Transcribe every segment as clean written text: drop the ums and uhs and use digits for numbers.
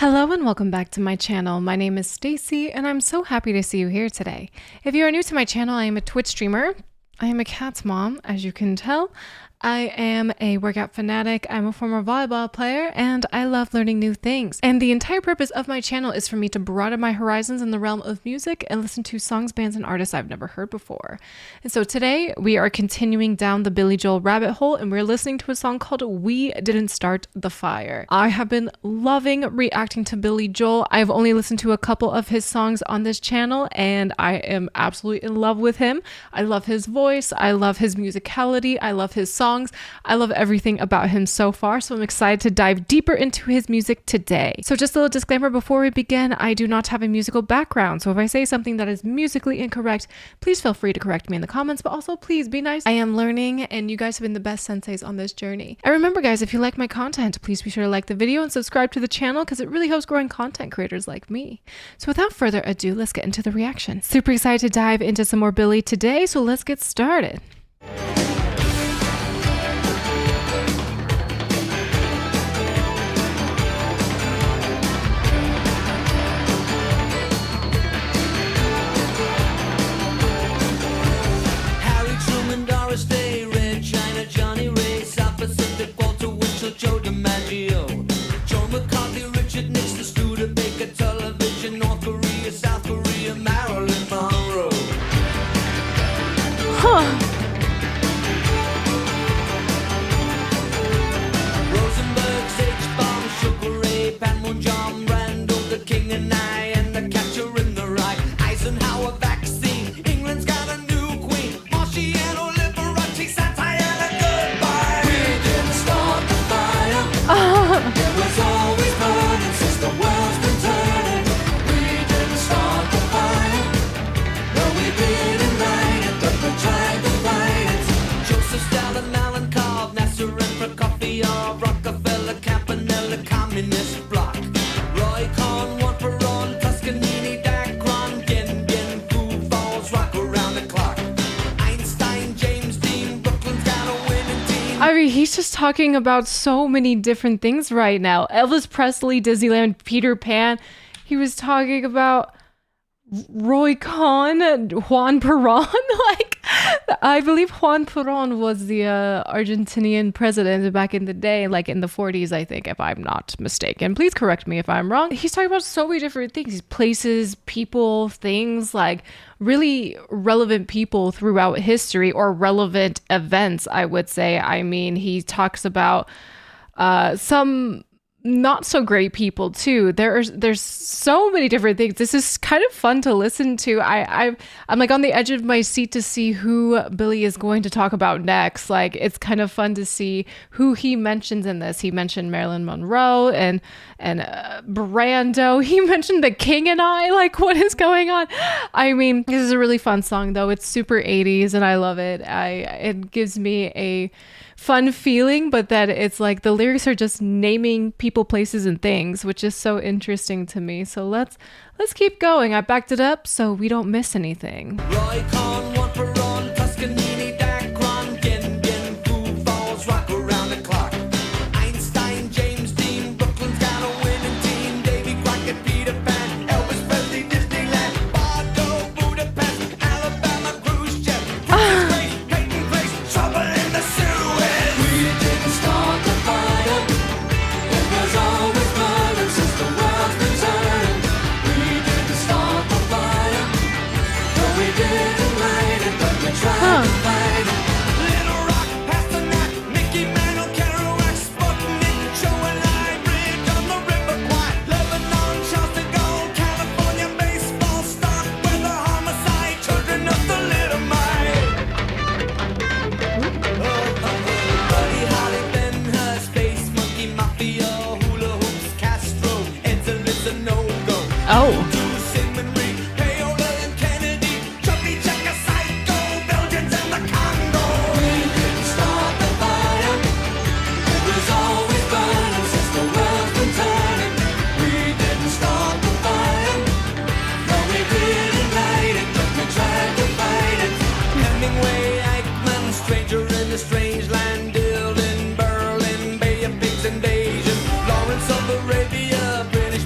Hello and welcome back to my channel. My name is Stacy and I'm so happy to see you here today. If you are new to my channel, I am a Twitch streamer. I am a cat's mom, as you can tell. I am a workout fanatic, I'm a former volleyball player, and I love learning new things. And the entire purpose of my channel is for me to broaden my horizons in the realm of music and listen to songs, bands, and artists I've never heard before. And so today we are continuing down the Billy Joel rabbit hole and we're listening to a song called We Didn't Start the Fire. I have been loving reacting to Billy Joel. I've only listened to a couple of his songs on this channel and I am absolutely in love with him. I love his voice, I love his musicality, I love his songs. I love everything about him so far, so I'm excited to dive deeper into his music today. So just a little disclaimer before we begin, I do not have a musical background, so if I say something that is musically incorrect, please feel free to correct me in the comments, but also please be nice. I am learning and you guys have been the best senseis on this journey. And remember guys, if you like my content, please be sure to like the video and subscribe to the channel because it really helps growing content creators like me. So without further ado, let's get into the reaction. Super excited to dive into some more Billy today, so let's get started. I mean, he's just talking about so many different things right now. Elvis Presley, Disneyland, Peter Pan. He was talking about Roy Khan, Juan Perón. Like, I believe Juan Perón was the Argentinian president back in the day, like in the 40s, I think, if I'm not mistaken. Please correct me if I'm wrong. He's talking about so many different things, places, people, things, like really relevant people throughout history or relevant events, I would say. I mean, he talks about some not so great people too. There's so many different things. This is kind of fun to listen to. I'm like on the edge of my seat to see who Billy is going to talk about next. Like, it's kind of fun to see who he mentions in this. He mentioned Marilyn Monroe and Brando. He mentioned The King and I. Like, what is going on? I mean, this is a really fun song though. It's super 80s and I love it. It gives me a fun feeling, but that it's like the lyrics are just naming people, places, and things, which is so interesting to me. So let's keep going. I backed it up so we don't miss anything. Roy Khan, Juan Perón, Toscanini, Dacron, Gin, Foo Falls, rock around the clock. Einstein, James Dean, Brooklyn's got a winning team. Davy Crockett, Peter Pan, Elvis Presley, Disneyland, Bardo, Budapest, Alabama, Khrushchev, Peyton Place, trouble in the Suez. We didn't start the fire. It was always burning since the world's been turning. We didn't start the fire. No, we didn't light it, but we tried to fight it. Little Rock, Pasternak, Mickey Mantle, Kerouac, Sputnik, Joe and I, Bridge on the River Kwai, Lebanon, Charles de Gaulle, California, baseball, stock, weather, homicide, children of the little mite. Buddy Holly, Ben Hur, Space Monkey, Mafia, Hula Hoops, Castro, Ed's a no-go. Oh. Sigmund Reed, Payola and Kennedy, Chubby Checker, Psycho, Belgians and the Congo. We didn't start the fire. It was always burning since the world's been turning. We didn't start the fire. No, we didn't light it, but we tried to fight it. Hemingway, Eichmann, stranger in a strange land, Dylan, Berlin, Bay of Pigs invasion, Lawrence of Arabia, British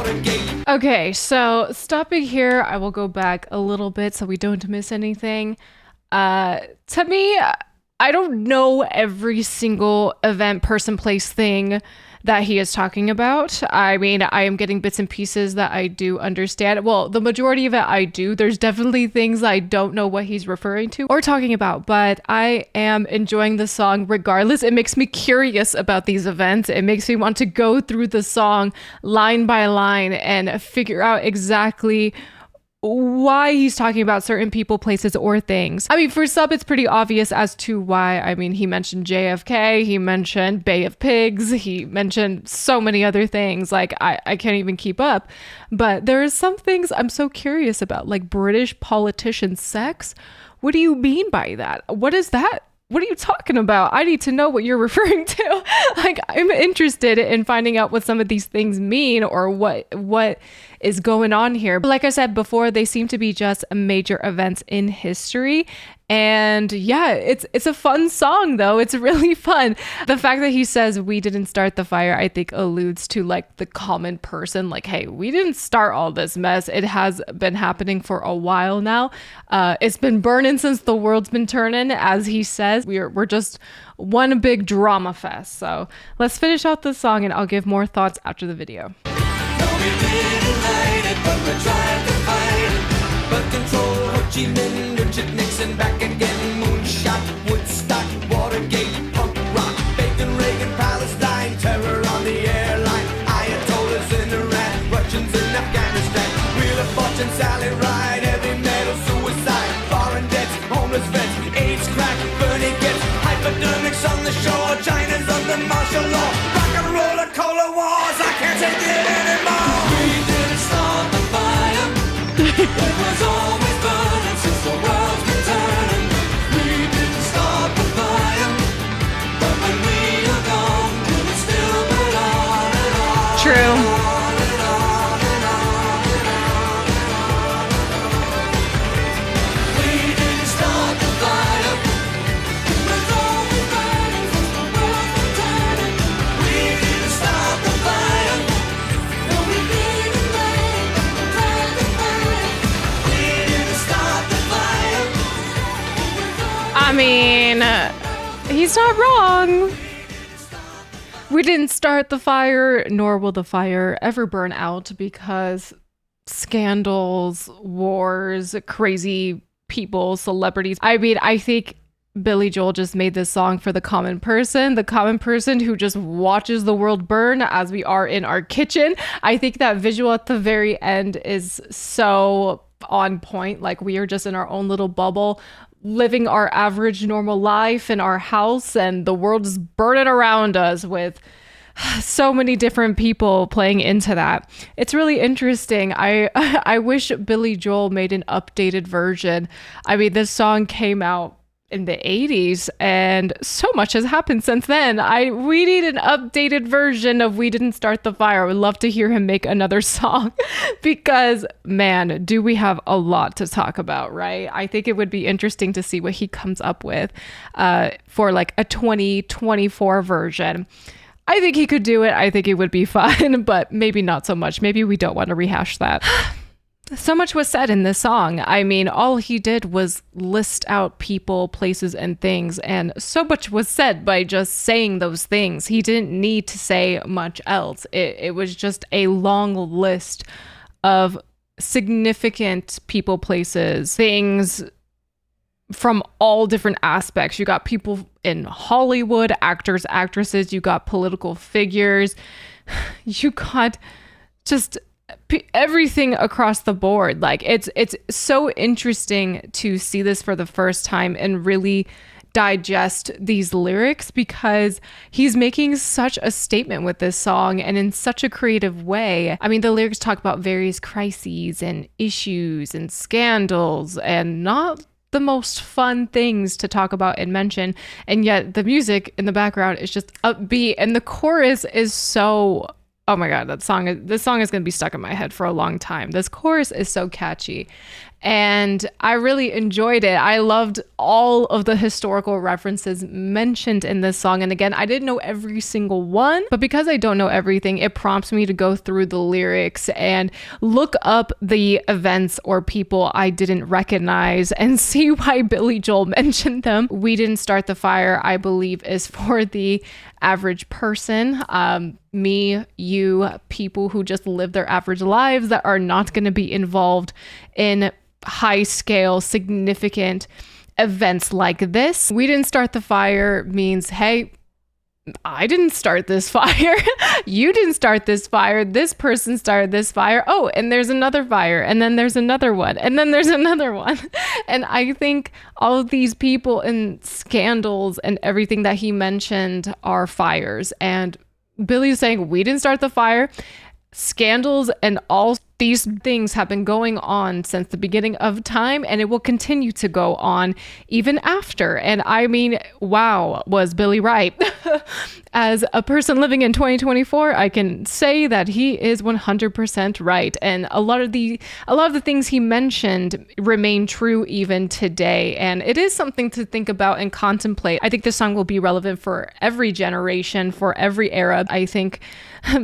Watergate. Okay, so stopping here, I will go back a little bit so we don't miss anything. To me, I don't know every single event, person, place, thing that he is talking about. I mean, I am getting bits and pieces that I do understand. Well, the majority of it I do. There's definitely things I don't know what he's referring to or talking about, but I am enjoying the song regardless. It makes me curious about these events. It makes me want to go through the song line by line and figure out exactly why he's talking about certain people, places, or things. I mean, for some, it's pretty obvious as to why. I mean, he mentioned JFK, he mentioned Bay of Pigs, he mentioned so many other things. Like, I can't even keep up. But there are some things I'm so curious about, like British politician sex. What do you mean by that? What is that? What are you talking about? I need to know what you're referring to. Like, I'm interested in finding out what some of these things mean or what is going on here. But like I said before, they seem to be just major events in history. And yeah, it's a fun song though. It's really fun. The fact that he says we didn't start the fire, I think alludes to like the common person. Like, hey, we didn't start all this mess. It has been happening for a while now. It's been burning since the world's been turning, as he says. We're just one big drama fest. So let's finish out this song and I'll give more thoughts after the video. No, we didn't light it, but we're trying to fight it. But control Ho Chi Minh, Richard Nixon back again. Moonshot, Woodstock, Watergate, punk rock, Bacon, Reagan, Palestine, terror on the airline, Ayatollahs in Iran, Russians in Afghanistan, Wheel of Fortune, Sally Ride, heavy metal, suicide, foreign debts, homeless vets, AIDS, crack, Bernie gets hypodermics on the shore, China's under martial law, rock and roll, cola wars, I can't take it anymore. We didn't start the fire, it was always burning since the world's been turning. We didn't start the fire, but when we are gone, will it still burn on and on? True. We didn't start the fire, it was always burning since the world's been turning. We didn't start the fire, no, we didn't light it, but we're trying to fight it. We didn't start the fire, it was always I mean, he's not wrong. We didn't start the fire, nor will the fire ever burn out because scandals, wars, crazy people, celebrities. I mean, I think Billy Joel just made this song for the common person who just watches the world burn as we are in our kitchen. I think that visual at the very end is so on point. Like, we are just in our own little bubble, living our average normal life in our house, and the world is burning around us with so many different people playing into that. It's really interesting. I wish Billy Joel made an updated version. I mean, this song came out in the 80s and so much has happened since then. We need an updated version of We Didn't Start the Fire. I would love to hear him make another song because, man, do we have a lot to talk about, right? I think it would be interesting to see what he comes up with for like a 2024 version. I think he could do it. I think it would be fun, but maybe not so much. Maybe we don't want to rehash that. So much was said in this song. I mean, all he did was list out people, places, and things, and so much was said by just saying those things. He didn't need to say much else. It was just a long list of significant people, places, things from all different aspects. You got people in Hollywood, actors, actresses, you got political figures, you got just everything across the board. Like, it's so interesting to see this for the first time and really digest these lyrics because he's making such a statement with this song and in such a creative way. I mean, the lyrics talk about various crises and issues and scandals and not the most fun things to talk about and mention, and yet the music in the background is just upbeat and the chorus is so, oh my god, this song is going to be stuck in my head for a long time. This chorus is so catchy. And I really enjoyed it. I loved all of the historical references mentioned in this song. And again, I didn't know every single one, but because I don't know everything, it prompts me to go through the lyrics and look up the events or people I didn't recognize and see why Billy Joel mentioned them. We Didn't Start the Fire, I believe, is for the average person, me, you, people who just live their average lives that are not going to be involved in high scale, significant events like this. We didn't start the fire means, hey, I didn't start this fire. You didn't start this fire. This person started this fire. Oh, and there's another fire. And then there's another one. And then there's another one. And I think all of these people and scandals and everything that he mentioned are fires. And Billy's saying, we didn't start the fire. Scandals and all these things have been going on since the beginning of time, and it will continue to go on even after. And I mean, wow, was Billy right? As a person living in 2024, I can say that he is 100% right. And a lot of the things he mentioned remain true even today. And it is something to think about and contemplate. I think this song will be relevant for every generation, for every era. I think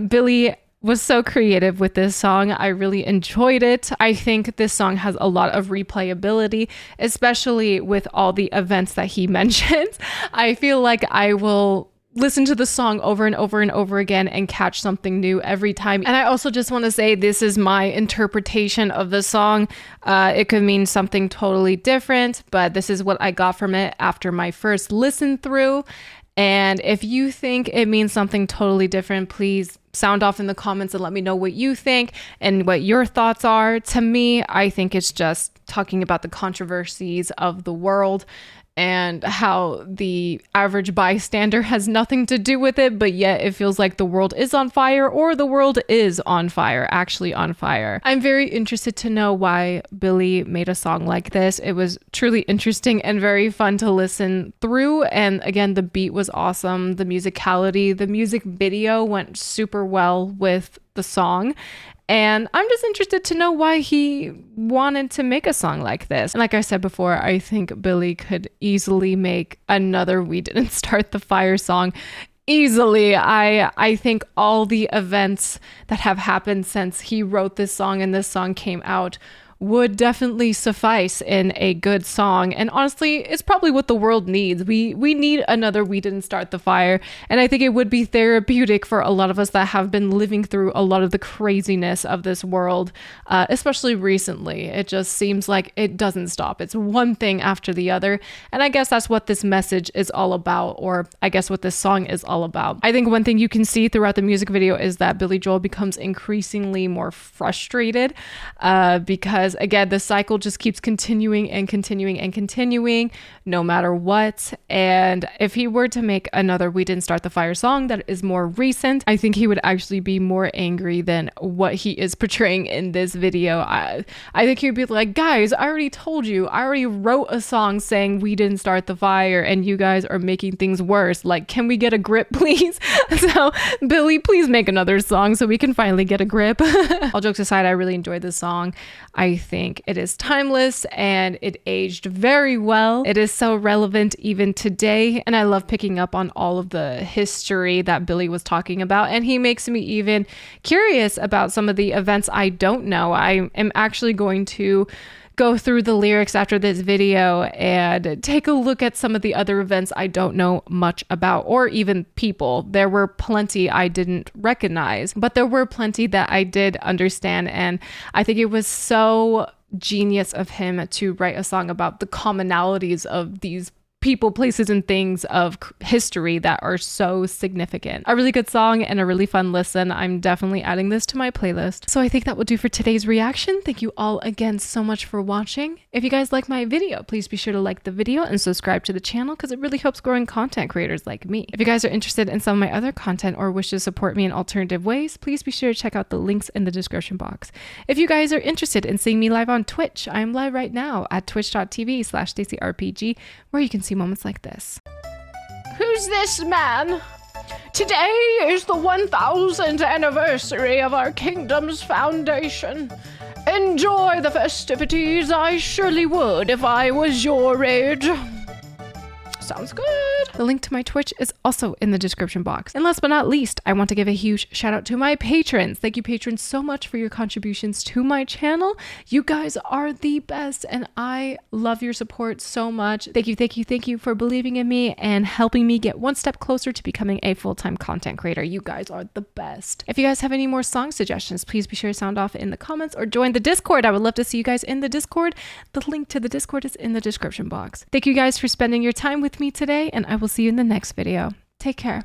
Billy was so creative with this song. I really enjoyed it. I think this song has a lot of replayability, especially with all the events that he mentions. I feel like I will listen to the song over and over and over again and catch something new every time. And I also just want to say this is my interpretation of the song. It could mean something totally different, but this is what I got from it after my first listen through. And if you think it means something totally different, please sound off in the comments and let me know what you think and what your thoughts are. To me, I think it's just talking about the controversies of the world and how the average bystander has nothing to do with it, but yet it feels like the world is on fire, or the world is on fire, actually on fire. I'm very interested to know why Billy made a song like this. It was truly interesting and very fun to listen through. And again, the beat was awesome. The musicality, the music video went super well with the song. And I'm just interested to know why he wanted to make a song like this. And like I said before, I think Billy could easily make another We Didn't Start the Fire song. Easily. I think all the events that have happened since he wrote this song and this song came out would definitely suffice in a good song. And honestly, it's probably what the world needs. We need another We Didn't Start the Fire. And I think it would be therapeutic for a lot of us that have been living through a lot of the craziness of this world, especially recently. It just seems like it doesn't stop. It's one thing after the other. And I guess that's what this message is all about, or I guess what this song is all about. I think one thing you can see throughout the music video is that Billy Joel becomes increasingly more frustrated because again, the cycle just keeps continuing and continuing and continuing no matter what. And if he were to make another We Didn't Start the Fire song that is more recent, I think he would actually be more angry than what he is portraying in this video. I think he would be like, guys, I already told you, I already wrote a song saying we didn't start the fire and you guys are making things worse. Like, can we get a grip, please? So Billy, please make another song so we can finally get a grip. All jokes aside, I really enjoyed this song. I think it is timeless and it aged very well. It is so relevant even today. And I love picking up on all of the history that Billy was talking about. And he makes me even curious about some of the events I don't know. I am actually going to go through the lyrics after this video and take a look at some of the other events I don't know much about, or even people. There were plenty I didn't recognize, but there were plenty that I did understand. And I think it was so genius of him to write a song about the commonalities of these people, places, and things of history that are so significant. A really good song and a really fun listen. I'm definitely adding this to my playlist. So I think that will do for today's reaction. Thank you all again so much for watching. If you guys like my video, please be sure to like the video and subscribe to the channel because it really helps growing content creators like me. If you guys are interested in some of my other content or wish to support me in alternative ways, please be sure to check out the links in the description box. If you guys are interested in seeing me live on Twitch, I am live right now at twitch.tv/StaceyRPG, where you can see moments like this. Who's this man? Today is the 1000th anniversary of our kingdom's foundation. enjoy the festivities. I surely would if I was your age. Sounds good. The link to my Twitch is also in the description box. And last but not least, I want to give a huge shout out to my patrons. Thank you, patrons, so much for your contributions to my channel. You guys are the best, and I love your support so much. Thank you, thank you, thank you for believing in me and helping me get one step closer to becoming a full-time content creator. You guys are the best. If you guys have any more song suggestions, please be sure to sound off in the comments or join the Discord. I would love to see you guys in the Discord. The link to the Discord is in the description box. Thank you guys for spending your time with me today, and I will see you in the next video. Take care.